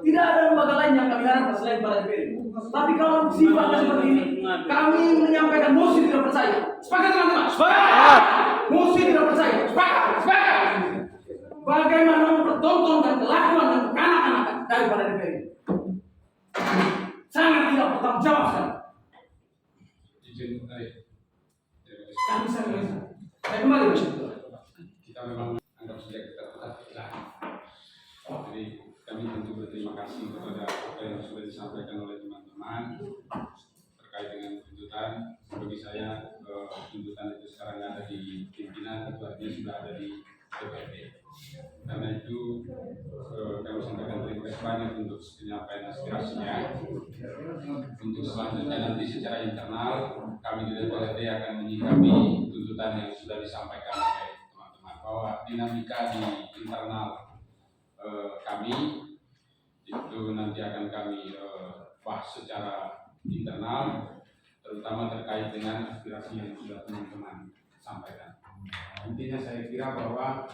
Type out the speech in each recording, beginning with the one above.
Tidak ada lembaga lain yang kami harapkan selain para DPR. Tapi kalau sifatnya seperti ini, kami menyampaikan mosi tidak percaya. Sepakat teman-teman? Sepakat. Mosi tidak percaya. Sepakat. Sepakat. Bagaimana mempertontonkan kelakuan dan kekanak-kanakan dari para DPR? Sangat tidak bertanggung jawab sekali. Kami sangat. Saya kembali bersama. Kita memang anggap saja kita tetap ikhlas. Jadi kami tentu berterima kasih kepada apa yang sudah disampaikan oleh teman-teman terkait dengan tuntutan. Bagi saya tuntutan itu sekarang ada di pimpinan, itu artinya sudah ada di DPRD. Karena itu kami sampaikan terima kasih banyak untuk penyampaian aspirasinya. Untuk selanjutnya nanti secara internal kami di DPRD akan menyikapi tuntutan yang sudah disampaikan oleh teman-teman, bahwa dinamika di internal kami itu nanti akan kami bahas secara internal, terutama terkait dengan aspirasi yang sudah teman-teman sampaikan. Intinya saya kira bahwa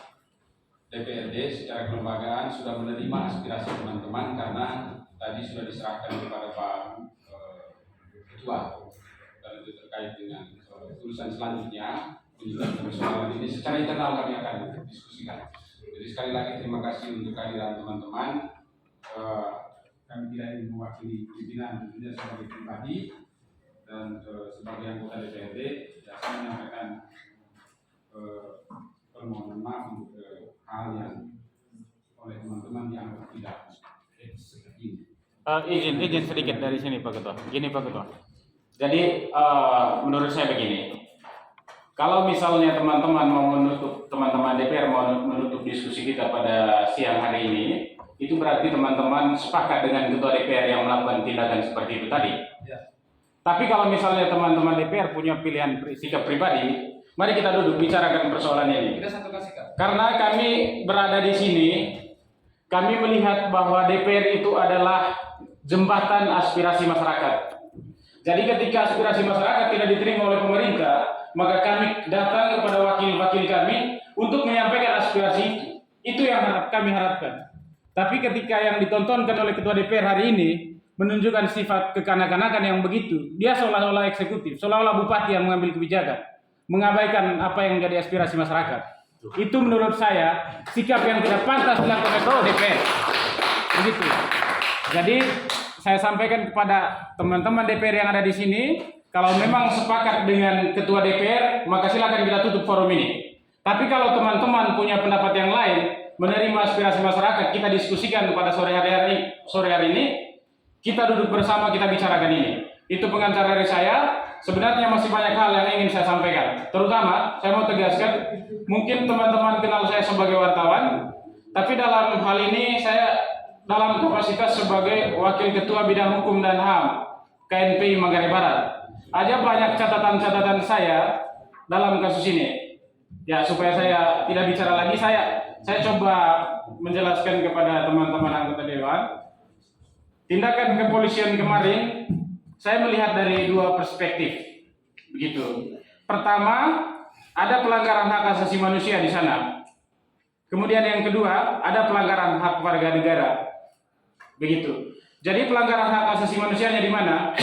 DPRD secara kelembagaan sudah menerima aspirasi teman-teman karena tadi sudah diserahkan kepada Pak Ketua, dan itu terkait dengan urusan selanjutnya persoalan ini secara internal kami akan diskusikan. Jadi sekali lagi terima kasih untuk kehadiran teman-teman. Kami tidak ingin mewakili pimpinan tentunya sebagai pribadi dan sebagai anggota DPRD, saya menyampaikan permohonan maaf untuk hal yang oleh teman-teman dianggap tidak seperti ini. Izin sedikit dari sini Pak Ketua. Gini Pak Ketua. Jadi menurut saya begini. Kalau misalnya teman-teman DPR mau menutup diskusi kita pada siang hari ini, itu berarti teman-teman sepakat dengan Ketua DPR yang melakukan tindakan seperti itu tadi. Ya. Tapi kalau misalnya teman-teman DPR punya pilihan sikap pribadi, mari kita duduk bicarakan persoalan ini. Kita satukan sikap. Karena kami berada di sini, kami melihat bahwa DPR itu adalah jembatan aspirasi masyarakat. Jadi ketika aspirasi masyarakat tidak diterima oleh pemerintah, maka kami datang kepada wakil-wakil kami untuk menyampaikan aspirasi itu. Itu yang kami harapkan. Tapi ketika yang ditontonkan oleh Ketua DPR hari ini menunjukkan sifat kekanak-kanakan yang begitu, dia seolah-olah eksekutif, seolah-olah bupati yang mengambil kebijakan, mengabaikan apa yang menjadi aspirasi masyarakat. Itu menurut saya sikap yang tidak pantas dilakukan oleh DPR. Begitu. Jadi saya sampaikan kepada teman-teman DPR yang ada di sini, kalau memang sepakat dengan Ketua DPR, maka silakan kita tutup forum ini. Tapi kalau teman-teman punya pendapat yang lain, menerima aspirasi masyarakat, kita diskusikan pada sore hari ini, kita duduk bersama, kita bicarakan ini. Itu pengantar dari saya. Sebenarnya masih banyak hal yang ingin saya sampaikan. Terutama, saya mau tegaskan, mungkin teman-teman kenal saya sebagai wartawan, tapi dalam hal ini saya dalam kapasitas sebagai Wakil Ketua Bidang Hukum dan HAM KNPI Manggarai Barat. Ada banyak catatan-catatan saya dalam kasus ini. Ya, supaya saya tidak bicara lagi, saya coba menjelaskan kepada teman-teman anggota dewan. Tindakan kepolisian kemarin saya melihat dari dua perspektif. Begitu. Pertama, ada pelanggaran hak asasi manusia di sana. Kemudian yang kedua, ada pelanggaran hak warga negara. Begitu. Jadi pelanggaran hak asasi manusianya di mana?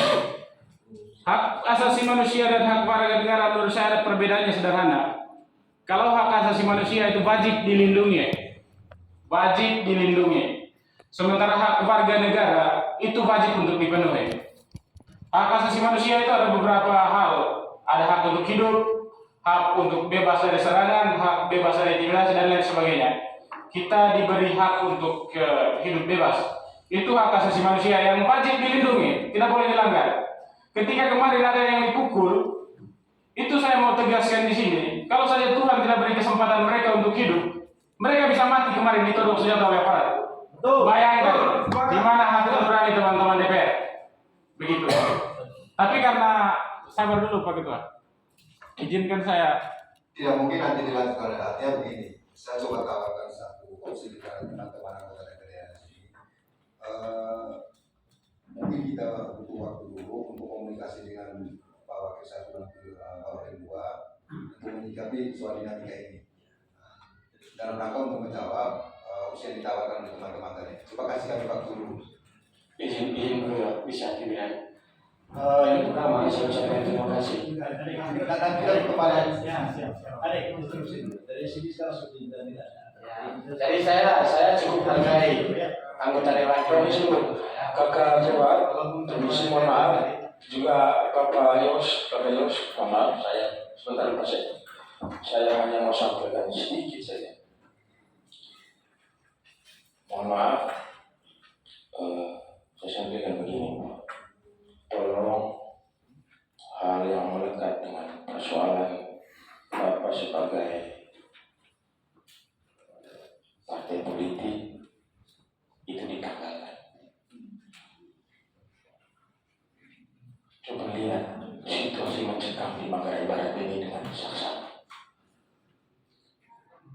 Hak asasi manusia dan hak warga negara menurut saya ada perbedaannya sederhana. Kalau hak asasi manusia itu wajib dilindungi. Wajib dilindungi. Sementara hak warga negara itu wajib untuk dipenuhi. Hak asasi manusia itu ada beberapa hal. Ada hak untuk hidup, hak untuk bebas dari serangan, hak bebas dari intimidasi dan lain sebagainya. Kita diberi hak untuk hidup bebas. Itu hak asasi manusia yang wajib dilindungi, tidak boleh dilanggar. Ketika kemarin ada yang dipukul, itu saya mau tegaskan di sini. Kalau saja Tuhan tidak beri kesempatan mereka untuk hidup, mereka bisa mati kemarin ditodong senjata oleh aparat. Bayangkan di mana hati nurani teman-teman DPR. Begitu. Tapi karena sabar dulu Pak Ketua, izinkan saya. Tidak mungkin nanti dilanjutkan oleh artinya begini. Saya coba tawarkan satu opsi di teman-teman anggota DPR di sini. Mungkin kita butuh waktu dulu untuk komunikasi dengan Pak Wakil 1 dan Pak Wakil 2 untuk menyikapi soal dinamika ini. Dalam rangka untuk menjawab opsi yang ditawarkan oleh teman-teman tadi. Coba kasih kami waktu dulu. Izin dulu bisa dibilang. Yang pertama saya ucapkan terima kasih. Dan kita kepada Dari sini sekarang sudah tidak. Jadi saya cukup hargai anggota Dewan Komisi Kakak Ketua, Komisi mohon maaf, juga Kakak Yos, mohon maaf saya sebentar Pak saya hanya mau sampaikan sedikit saja. Mohon maaf, saya sampaikan begini, tolong hal yang melekat dengan persoalan Bapak sebagai partai politik itu ditanggalkan. Coba lihat situasi mencekam di Manggarai Barat ini dengan saksama.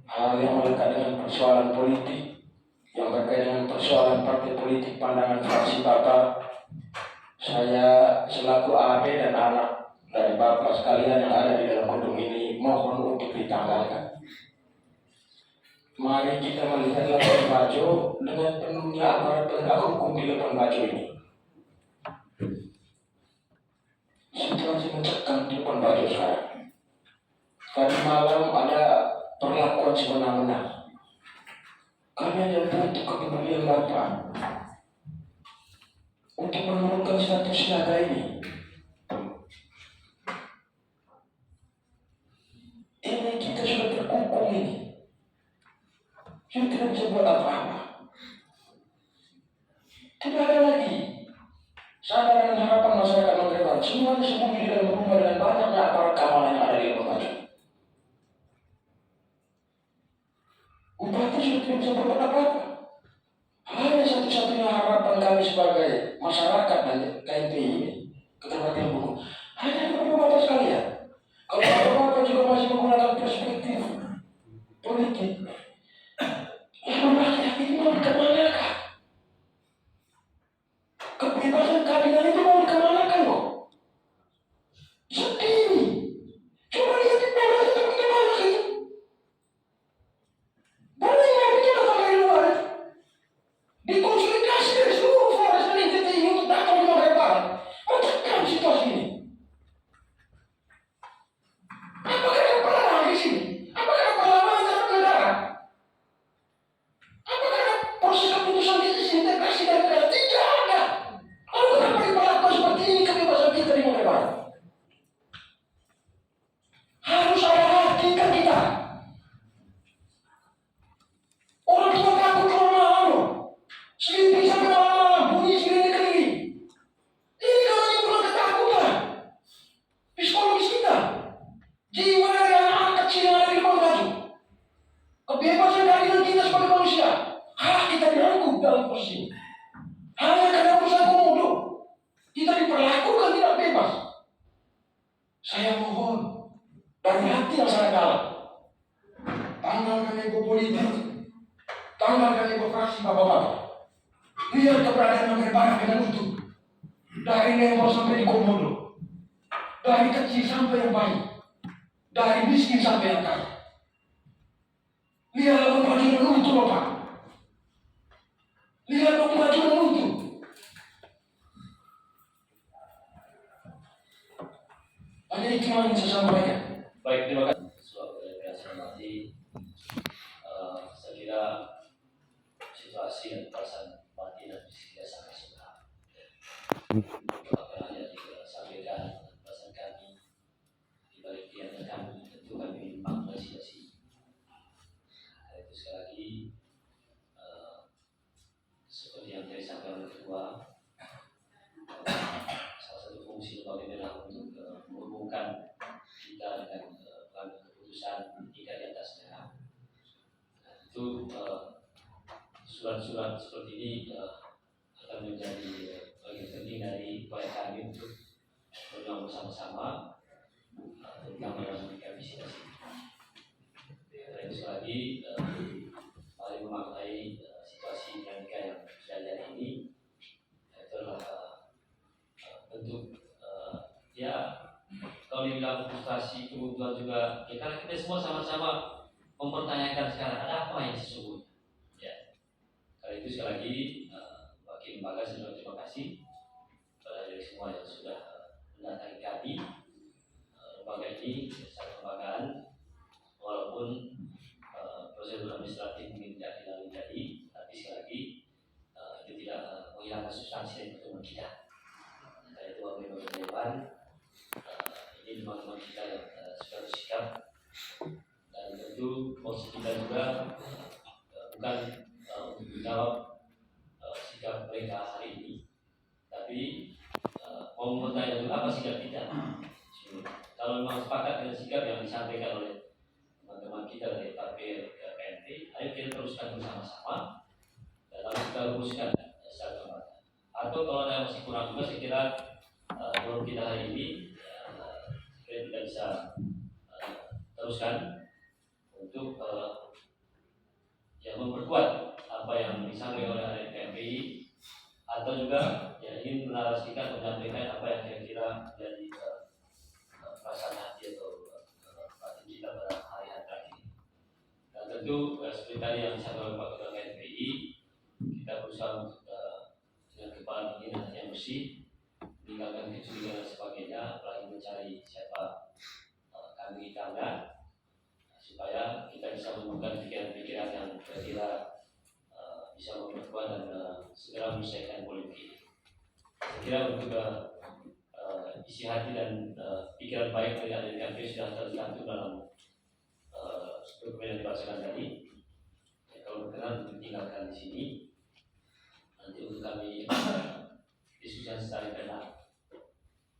Hal yang melekat dengan persoalan politik, yang berkaitan dengan persoalan partai politik, pandangan fraksi Bapak, saya selaku AB dan anak dari Bapak sekalian yang ada di dalam gedung ini mohon untuk ditanggalkan. Mari kita melihat Labuan Bajo dengan penuhnya aparat penegak hukum di Labuan Bajo ini. Situasi mencekam di Labuan Bajo sekarang. Tadi malam ada perlakuan semena-mena. Kami hanya butuh kepedulian Bapak untuk menurunkan status siaga ini. Ini kita sudah terkungkung ini. Kita tidak bisa buat apa-apa. Tidak ada lagi sadar dan harapan masyarakat Manggarai Barat. Semuanya sembunyi di dalam rumah dengan banyaknya aparat keamanan yang ada di Labuan Bajo. Bupati sudah tidak bisa berbuat apa-apa. Hanya satu-satunya harapan kami sebagai masyarakat dan KMPI ini, keterwakilan hukum, hanya kepada Bapak sekalian. Kalau Bapak juga masih menggunakan perspektif politik, rakyat ini mau dikemanakan? Kebebasan keadilan itu mau dikemanakan kok? Sedih ini. Coba lihat di bawah itu bagaimana sih? Boleh nggak kita datang dari luar? Dikonsolidasi dari seluruh Polres dan NTT ini untuk datang ke Manggarai Barat, mencegah situasi ini. Apakah ada perlawanan di sini? Apakah ada perlawanan terhadap negara? Apakah ada proses keputusan disintegrasi dari negara? Tidak ada. Lalu kenapa diperlakukan seperti ini kebebasan kita di Manggarai Barat? Harus ada hati kan kita. Orang tua takut keluar malam. Sleeping sampai malam-malam, bunyi sirene keliling. Ini kalau menimbulkan ketakutan psikologis kita, jiwa dari anak-anak kecil yang ada di Labuan Bajo, kebebasan keadilan kita sebagai manusia, hak kita dirangkul dalam posisi ini. Hanya karena urusan komodo, kita diperlakukan tidak bebas. Saya mohon dari hati yang sangat dalam, tanggalkan ego politik, tanggalkan ego fraksi bapak-bapak. Lihat keberadaan Manggarai Barat dengan utuh. Dari Lembor sampai di Komodo. Dari kecil sampai yang baik. Dari miskin sampai yang kaya. Lihat Labuan Bajo dengan utuh loh Pak. Lihat Labuan Bajo dengan utuh. Hanya itu yang ingin saya sampaikan. Baik, terima kasih. Suatu yang saya hormati, saya kira situasi dan perasaan batin dan fisik kita sangat suka. Apa yang disampaikan perasaan kami di balik yang kami tentu kami memahami situasi. Itu sekali lagi seperti yang tadi disampaikan oleh Ketua, salah satu fungsi lembaga ini adalah untuk menghubungkan kita dengan pengambil keputusan tidak di atasnya. Itu surat-surat seperti ini akan menjadi bagian penting dari upaya kami untuk berjuang bersama-sama terutama dalam memberikan visi misi. Dan itu sekali lagi mari memaknai situasi dinamika yang terjadi ini itu adalah bentuk ya kalau dibilang frustasi kebutuhan juga ya karena kita semua sama-sama mempertanyakan sekarang ada apa yang sesungguhnya ya substansi dari pertemuan kita. Karena itu Bapak Ibu Dewan, ini teman-teman kita yang sudah bersikap, dan tentu posisi kita juga bukan untuk menjawab sikap mereka hari ini, tapi mau bertanya dulu apa sikap kita. Kalau memang sepakat dengan sikap yang disampaikan oleh teman-teman kita dari partai PNP, ayo kita teruskan bersama-sama dan lalu kita rumuskan secara kembali. Atau kalau ada yang masih kurang juga, saya kira menurut kita hari ini kita bisa teruskan untuk memperkuat apa yang disampaikan oleh PNPI, atau juga ingin menarasikan menyampaikan apa yang kira-kira menjadi perasaan hati atau batin kita pada hari-hari terakhir. Dan tentu seperti tadi yang disampaikan oleh Pak Ketua PNPI, kita berusaha untuk dengan kepala dingin dan hati yang bersih, meninggalkan kecurigaan dan sebagainya, apalagi mencari siapa kambing hitamnya, supaya kita bisa menemukan pikiran-pikiran yang kira-kira bisa memperkuat dan segera menyelesaikan politik. Saya kira untuk isi hati dan pikiran baik dari adik KP sudah tercantum dalam dokumen yang dibacakan tadi. Kalau berkenan untuk tinggalkan di sini, nanti untuk kami diskusi secara internal.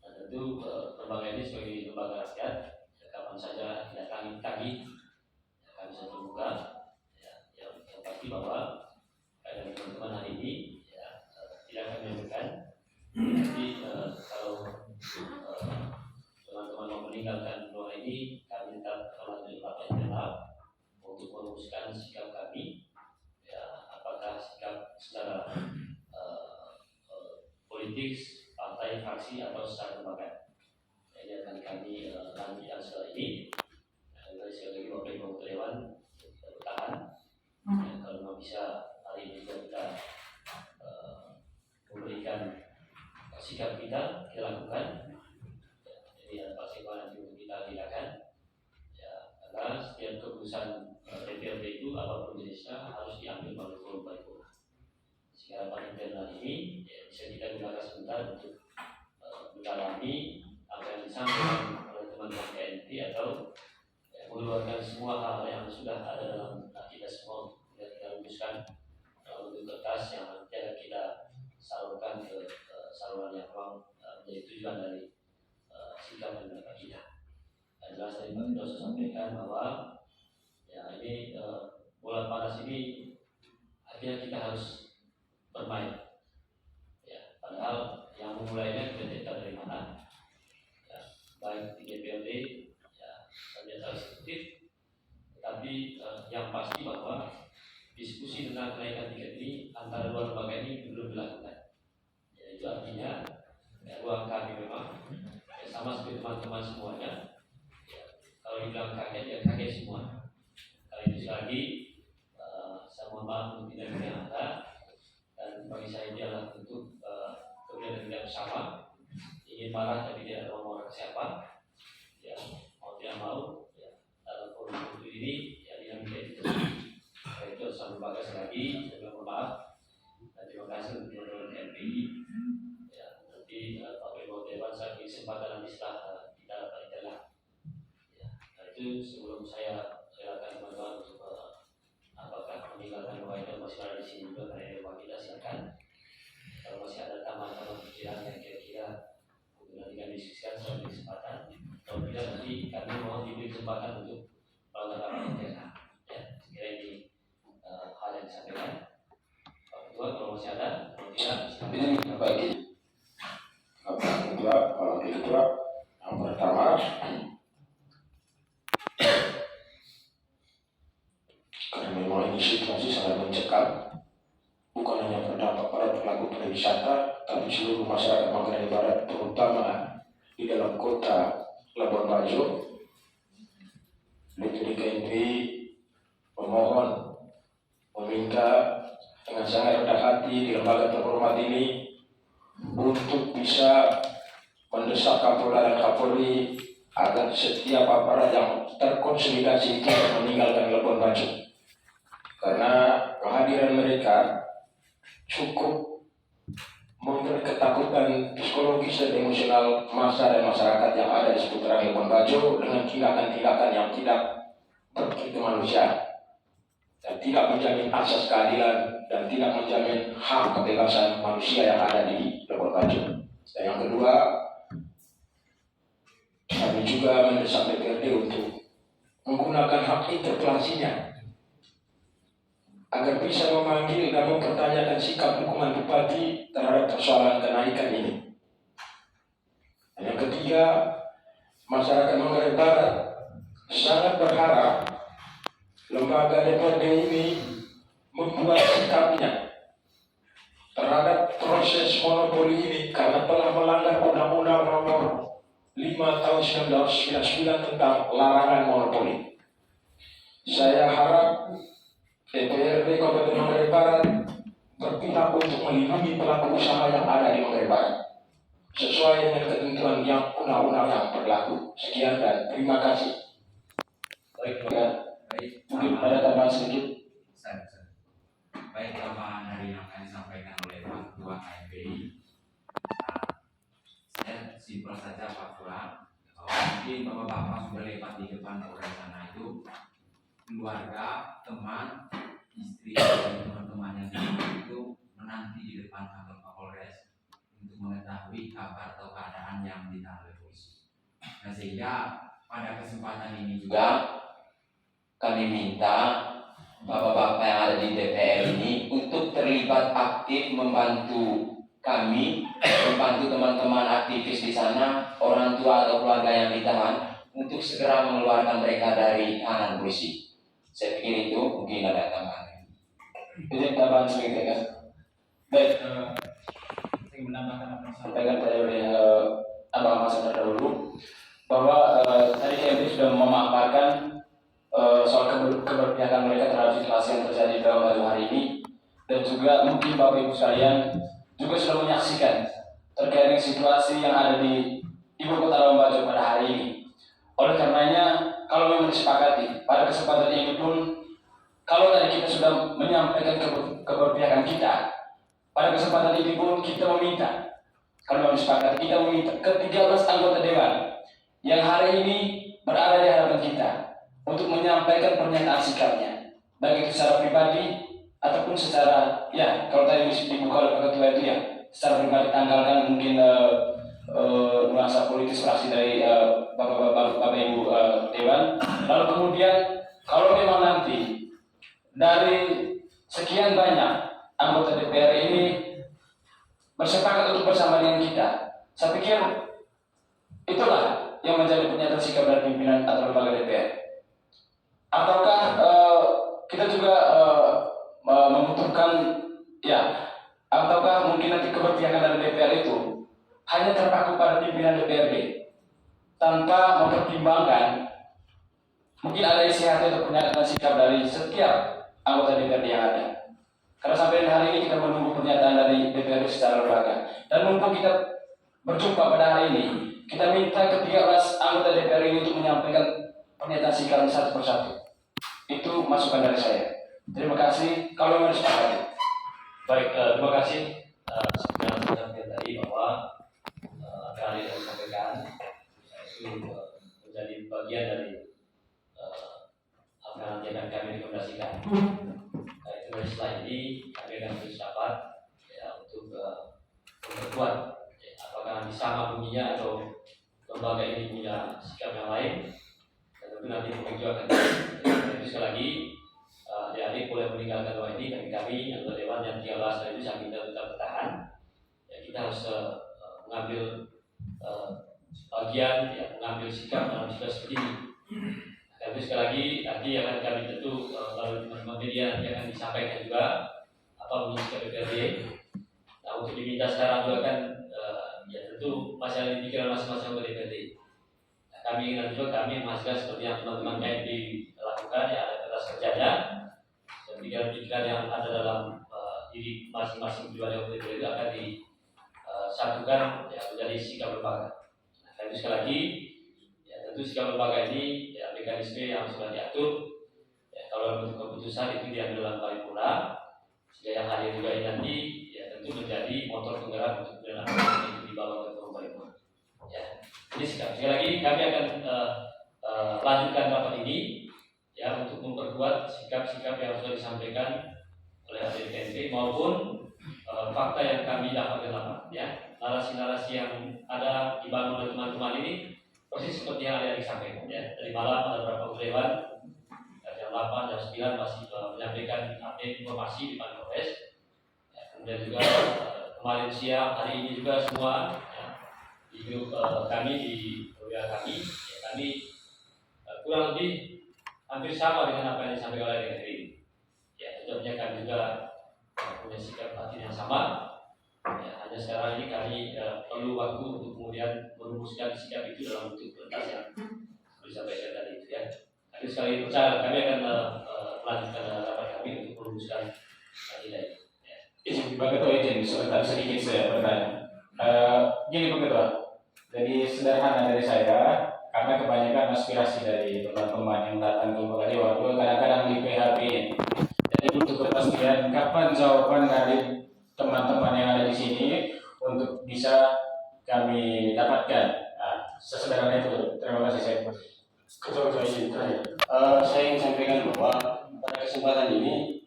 Dan tentu lembaga ini sebagai lembaga rakyat, kapan saja didatangi kami bisa terbuka. Yang pasti bahwa dari teman-teman hari ini tidak akan menyampaikan. Jadi kalau teman-teman mau meninggalkan doa ini, kami tetap melanjutkan rapat internal untuk merumuskan sikap kami, apakah sikap secara politik, partai, fraksi, atau secara lembaga. Ini akan kami lanjutkan setelah ini. Dari sekali lagi Bapak Ibu Dewan bertahan. Kalau memang bisa hari ini kita memberikan sikap kita lakukan. Jadi pasti nanti untuk kita tindakan. Karena setiap keputusan DPRD itu apapun jenisnya harus diambil melalui forum paripurna. Sehingga rapat internal ini bisa kita gunakan sebentar untuk mendalami apa yang disampaikan oleh teman-teman PNP, atau mengeluarkan semua hal yang sudah ada dalam kita semua, dan kita rumuskan untuk kertas yang nanti akan kita salurkan ke saluran yang memang menjadi tujuan dari sikap dan pendapat kita. Dan jelas tadi Pak Ketua sampaikan bahwa ini bola panas ini akhirnya kita harus bermain. Padahal yang memulainya kita tidak tahu dari mana. Baik di DPRD, ternyata eksekutif, tetapi yang pasti bahwa diskusi tentang kenaikan tiket ini antara dua lembaga ini belum dilakukan. Itu artinya ruang kami memang sama seperti teman-teman semuanya. Kalau dibilang kaget, kaget semua. Kalau itu sekali lagi saya mohon maaf untuk tidak yang ada, dan bagi saya ini adalah bentuk kemudian tidak bersama, ingin marah tapi tidak ada orang ke siapa. Mau tidak mau dalam forum ini dinamika itu. Itu sama lembaga sekali lagi, saya mohon maaf dan terima kasih untuk teman-teman MPI. Nanti Pak Ibu Dewan saat kesempatan nanti setelah kita rapat internal. Itu sebelum saya silakan teman-teman untuk apakah meninggalkan rumah itu masih ada di sini juga, karena rumah kita silakan. Kalau masih ada tambahan pikiran yang kira-kira nanti kami diskusikan sebagai kesempatan. Kalau tidak, nanti kami mohon diberi kesempatan untuk melakukan rapat internal. Sekira ini hal yang disampaikan Pak Ketua. Kalau masih ada, kalau tidak silakan. Bagi Bapak Ketua, Pak Ketua, yang pertama, karena memang ini situasi sangat mencekam, bukan hanya berdampak pada pelaku pariwisata, tapi seluruh masyarakat Manggarai Barat, terutama di dalam kota Labuan Bajo. DPD KNPI memohon, meminta dengan sangat rendah hati di lembaga terhormat ini untuk bisa mendesak Kapolda dan Kapolri agar setiap aparat yang terkonsolidasi itu meninggalkan Labuan Bajo, karena kehadiran mereka cukup ketakutan psikologis dan emosional massa dan masyarakat yang ada di seputaran Labuan Bajo dengan tindakan-tindakan yang tidak berkemanusiaan dan tidak menjamin asas keadilan dan tidak menjamin hak kebebasan manusia yang ada di Labuan Bajo. Dan yang kedua, kami juga mendesak DPRD untuk menggunakan hak interpelasinya agar bisa memanggil dan mempertanyakan sikap dukungan bupati terhadap persoalan kenaikan ini. Dan yang ketiga, masyarakat Manggarai Barat sangat berharap lembaga DPRD ini membuat sikapnya terhadap proses monopoli ini karena telah melanggar Undang-Undang Nomor 5 Tahun 1999 tentang larangan monopoli. Saya harap DPRD Kabupaten Manggarai Barat berpihak untuk melindungi pelaku usaha yang ada di Manggarai Barat sesuai dengan ketentuan yang undang-undang yang berlaku. Sekian dan terima kasih. Baik, Mungkin ada tambahan sedikit. baik tambahan dari yang akan disampaikan oleh Pak Ketua KMPI. Saya simpel saja Pak Ketua, mungkin bapak-bapak sudah lewat di depan Polres sana itu, keluarga, teman, istri, dan teman-teman yang itu menanti di depan kantor Kapolres untuk mengetahui kabar atau keadaan yang ditahan oleh polisi. Nah, sehingga pada kesempatan ini juga kami minta bapak-bapak yang ada di DPR ini untuk terlibat aktif membantu kami, membantu teman-teman aktivis di sana, orang tua atau keluarga yang ditahan untuk segera mengeluarkan mereka dari tahanan polisi. Saya pikir itu mungkin ada tambahan. Ini tambahan sedikit ya. Baik, Saya menambahkan apa yang sampaikan tadi oleh Abang Mas terdahulu bahwa tadi KMP sudah memaparkan soal keberpihakan mereka terhadap situasi yang terjadi di Labuan Bajo hari ini, dan juga mungkin Bapak Ibu sekalian juga sudah menyaksikan terkait dengan situasi yang ada di Ibu Kota Labuan Bajo pada hari ini. Oleh karenanya, kalau memang disepakati pada kesempatan ini pun, kalau tadi kita sudah menyampaikan keberpihakan kita, pada kesempatan ini pun kita meminta, kalau memang disepakati, kita meminta ke-13 anggota Dewan yang hari ini berada di hadapan kita untuk menyampaikan pernyataan sikapnya, baik itu secara pribadi ataupun secara, ya kalau tadi dibuka oleh Pak Ketua itu ya, secara pribadi tanggalkan mungkin nuansa politis fraksi dari Bapak Ibu Dewan. Lalu kemudian kalau memang nanti dari sekian banyak anggota DPR ini bersepakat untuk bersama dengan kita, saya pikir itulah yang menjadi pernyataan sikap dari pimpinan atau lembaga DPR. Ataukah kita juga membutuhkan, ya, ataukah mungkin nanti keberpihakan dari DPR itu hanya terpaku pada pimpinan DPRD tanpa mempertimbangkan mungkin ada isi hati atau pernyataan sikap dari setiap anggota DPRD yang ada. Karena sampai hari ini kita menunggu pernyataan dari DPRD secara lembaga, dan mumpung kita berjumpa pada hari ini, kita minta ke-13 anggota DPR ini untuk menyampaikan pernyataan sikap satu persatu. Itu masukan dari saya. Terima kasih. Kalau mau disepakati. Baik, terima kasih. Seperti yang saya sampaikan tadi bahwa apa yang disampaikan itu menjadi bagian dari apa yang nanti akan kami rekomendasikan. Nah, itu setelah ini kami akan bersepakat ya, untuk memperkuat ya, apakah nanti sama bunyinya atau lembaga ini punya sikap yang lain. Dan tentu nanti kami juga akan itu sekali lagi adik-adik boleh meninggalkan ruang ini, bagi kami yang Dewan yang 13 hari itu saya minta tetap bertahan. Ya, kita harus mengambil bagian, ya, mengambil sikap dalam situasi seperti ini. Dan itu sekali lagi nanti akan kami tentu melalui teman-teman media nanti akan disampaikan juga apa bunyi sikap DPRD. Nah, untuk diminta sekarang juga kan ya tentu masih ada di pikiran masing-masing anggota DPRD. Nah, kami ingin juga kami memastikan seperti yang teman-teman KMP lakukan, ya ada kertas kerjanya. Pikiran-pikiran yang ada dalam diri masing-masing pribadi anggota DPRD itu akan disatukan ya, menjadi sikap lembaga. Nah, itu sekali lagi ya tentu sikap lembaga ini ya mekanisme yang sudah diatur. Ya, kalau bentuk keputusan itu diambil dalam paripurna, sehingga yang hadir juga ini nanti ya tentu menjadi motor penggerak untuk kemudian lanjutkan rapat ini ya untuk memperkuat sikap-sikap yang sudah disampaikan oleh ADPNP maupun fakta yang kami dapatkan dalam ya narasi-narasi yang ada dibangun oleh teman-teman ini persis seperti yang ada disampaikan ya dari malam ada beberapa dewan jam 8 jam 9 masih menyampaikan update informasi di Polres ya, kemudian juga kemarin siang hari ini juga semua ya, di grup kami di WA kami ya, kami kurang lebih hampir sama dengan apa yang disampaikan oleh DPR ini ya tentunya kami juga punya sikap batin yang sama ya, hanya sekarang ini kami perlu waktu untuk kemudian merumuskan sikap itu dalam bentuk kertas yang disampaikan tadi itu ya. Tapi sekali percaya kami akan melanjutkan rapat kami untuk merumuskan nilai. Ya. Izin Pak Ketua, izin sebentar sedikit saya bertanya. Gini Pak Ketua, jadi sederhana dari saya karena kebanyakan aspirasi dari teman-teman yang datang ke Kepala Dewan itu kadang-kadang di PHP ini. Jadi butuh kepastian kapan jawaban dari teman-teman yang ada di sini untuk bisa kami dapatkan. Nah, sesederhana itu. Terima kasih saya. Ketua izin terakhir. Saya ingin sampaikan bahwa pada kesempatan ini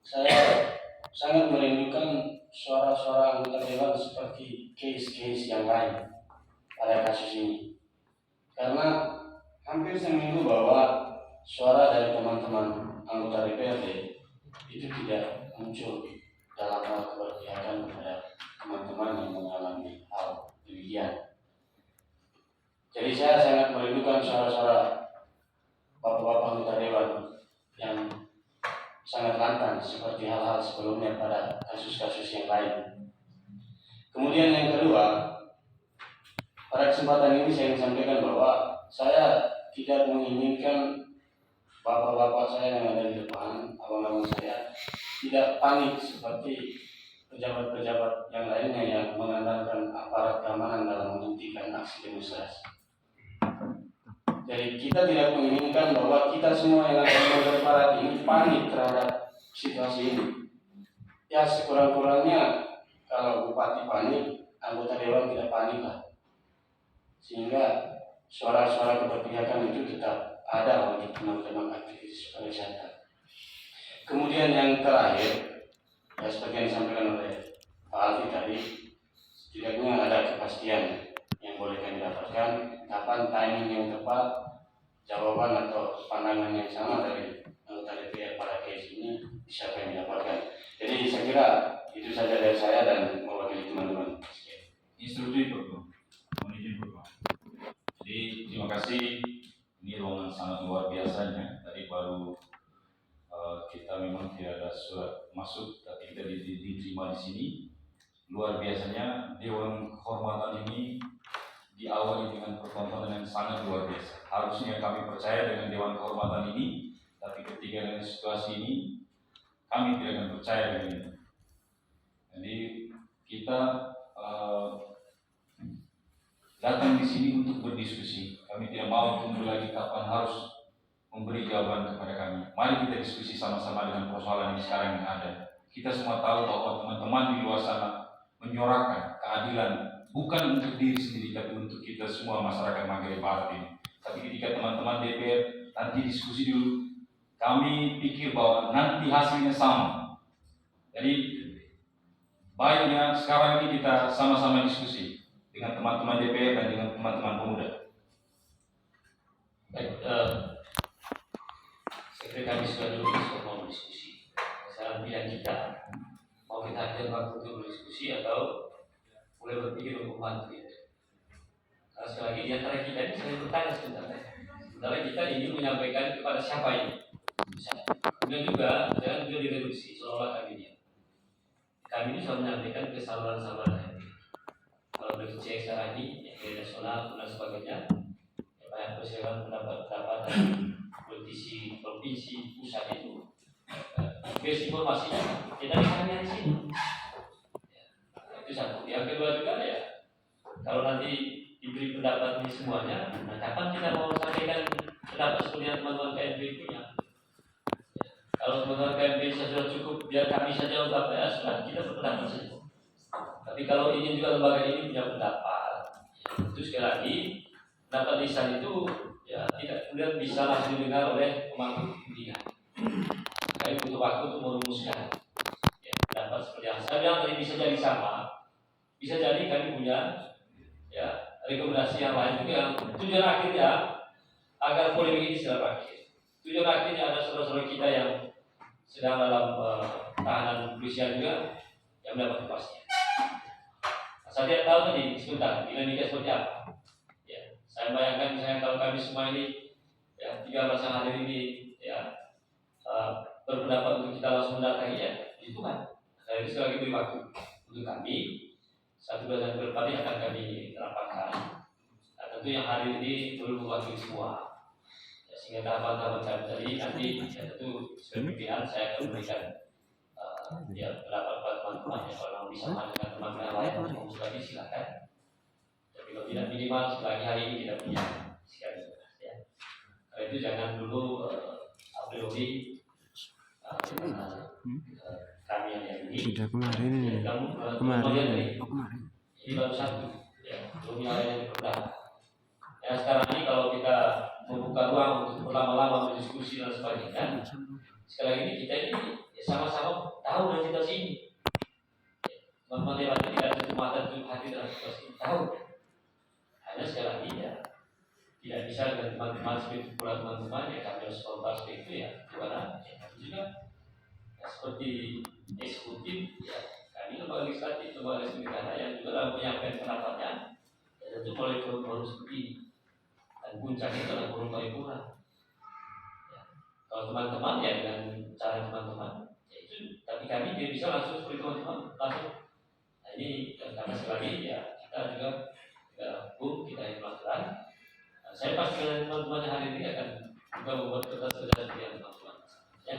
saya sangat merindukan suara-suara anggota dewan seperti case-case yang lain pada kasus ini. Karena hampir seminggu bahwa suara dari teman-teman anggota DPRD itu tidak muncul dalam hal keberpihakan kepada teman-teman yang mengalami hal demikian. Jadi saya sangat merindukan suara-suara bapak-bapak anggota dewan yang sangat lantang seperti hal-hal sebelumnya pada kasus-kasus yang lain. Kemudian yang kedua, pada kesempatan ini saya ingin sampaikan bahwa saya tidak menginginkan bapak-bapak saya yang ada di depan, abang-abang saya tidak panik seperti pejabat-pejabat yang lainnya yang mengandalkan aparat keamanan dalam menghentikan aksi demonstrasi. Jadi kita tidak menginginkan bahwa kita semua yang akan berdemonstrasi ini panik terhadap situasi ini. Ya sekurang-kurangnya kalau bupati panik, anggota dewan tidak panik lah. Sehingga suara-suara keberpihakan itu tetap ada untuk teman-teman aktivis pariwisata. Kemudian yang terakhir, ya seperti yang disampaikan oleh Pak Alfi tadi, setidaknya ada kepastian yang boleh kami dapatkan kapan timing yang tepat, jawaban atau pandangan yang sama dari anggota DPR pada case ini bisa kami dapatkan. Jadi saya kira itu saja dari saya dan mewakili teman-teman. Instruksi Bapak, mohon izin Bapak. Jadi terima kasih, ini ruangan sangat luar biasanya. Tadi baru kita memang tidak ada surat masuk, tapi kita diterima di sini. Luar biasanya Dewan Kehormatan ini diawali dengan pertontonan yang sangat luar biasa. Harusnya kami percaya dengan Dewan Kehormatan ini, tapi ketika dengan situasi ini, kami tidak akan percaya dengan ini. Jadi kita datang di sini untuk berdiskusi. Kami tidak mau tunggu lagi kapan harus memberi jawaban kepada kami. Mari kita diskusi sama-sama dengan persoalan yang sekarang yang ada. Kita semua tahu bahwa teman-teman di luar sana menyuarakan keadilan bukan untuk diri sendiri, tapi untuk kita semua masyarakat Manggarai Barat ini. Tapi ketika teman-teman DPR nanti diskusi dulu, kami pikir bahwa nanti hasilnya sama. Jadi baiknya sekarang ini kita sama-sama diskusi dengan teman-teman DPR dan dengan teman-teman pemuda. Baik, sekali kami sudah dulu mau diskusi. Sekarang pilihan kita, mau kita hadirkan waktu untuk berdiskusi atau mulai berpikir untuk membantu ya. Karena sekali lagi di antara kita ini saya bertanya sebenarnya. Sebenarnya kita ingin menyampaikan kepada siapa ini? Misalnya. Kemudian juga jangan juga direduksi seolah-olah kami ini selalu menyampaikan ke saluran-saluran ini. Kalau berbicara sekarang ini, ya, nasional dan sebagainya, ya, banyak persiapan pendapat-pendapat dari politisi provinsi pusat itu. Base informasinya kita hanya di sini. Ya, itu satu. Yang kedua juga ya, kalau nanti diberi pendapat ini semuanya, nah kapan kita mau sampaikan pendapat seperti yang teman-teman KNP punya? Kalau teman-teman KNP sudah cukup, biar kami saja ungkap ya, sudah kita berpendapat saja. Tapi kalau ingin juga lembaga ini punya pendapat, itu sekali lagi pendapat lisan itu ya tidak kemudian bisa langsung didengar oleh pemangku kepentingan. Kami butuh waktu untuk merumuskan ya, pendapat seperti yang saya bilang tadi, bisa jadi sama, bisa jadi kami punya ya rekomendasi yang lain juga. Tujuan akhirnya agar polemik ini segera berakhir. Tujuan akhirnya ada saudara-saudara kita yang sedang dalam tahanan kepolisian juga yang mendapat kepastian. Saya tidak tahu tadi sebentar dinamika seperti apa. Ya, saya bayangkan misalnya kalau kami semua ini ya 13 yang hadir ini ya berpendapat untuk kita langsung mendatangi ya, itu kan. Saya sekali lagi beri waktu untuk kami 1 bulan ke depan ini akan kami rapatkan. Nah, tentu yang hadir ini perlu mewakili semua. Ya, sehingga tahapan-tahapan kami tadi nanti ya tentu sebagai pimpinan saya akan memberikan ya pendapat pada teman-teman ya, kalau bisa dengan teman-teman lain untuk lagi silakan. Tapi kalau tidak minimal selagi hari ini tidak punya sekali ya. Karena itu jangan dulu a priori kami yang ini sudah kemarin ya, kemarin ini baru satu ya, belum yang lain yang diperdalam. Ya sekarang ini kalau kita membuka ruang untuk berlama-lama berdiskusi dan sebagainya, sekali lagi ini kita ini ya, sama-sama tahu dan kita sini. Teman-teman yang tidak tutup mata tutup hati dalam situasi ini tahu. Hanya sekali lagi ya tidak bisa dengan teman-teman seperti pula teman-teman ya kami harus kompas itu ya gimana ya kami juga ya, seperti eksekutif ya kami lembaga legislatif, lembaga negara yang juga dalam menyampaikan pendapatnya ya tentu melalui forum-forum seperti ini. Dan puncaknya adalah forum paripurna. Ya. Kalau teman-teman ya dengan cara teman-teman ya itu, tapi kami tidak bisa langsung seperti teman-teman langsung. Nah ini karena sekali lagi ya kita juga hukum kita yang pelanggaran. Nah, saya pastikan teman-teman yang hari ini akan juga membuat kertas-kertas yang teman-teman. Ya.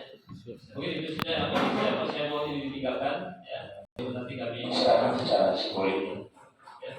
Mungkin itu saja apa saya mau ditinggalkan ya. Nanti kami Silakan secara simbolik. ya.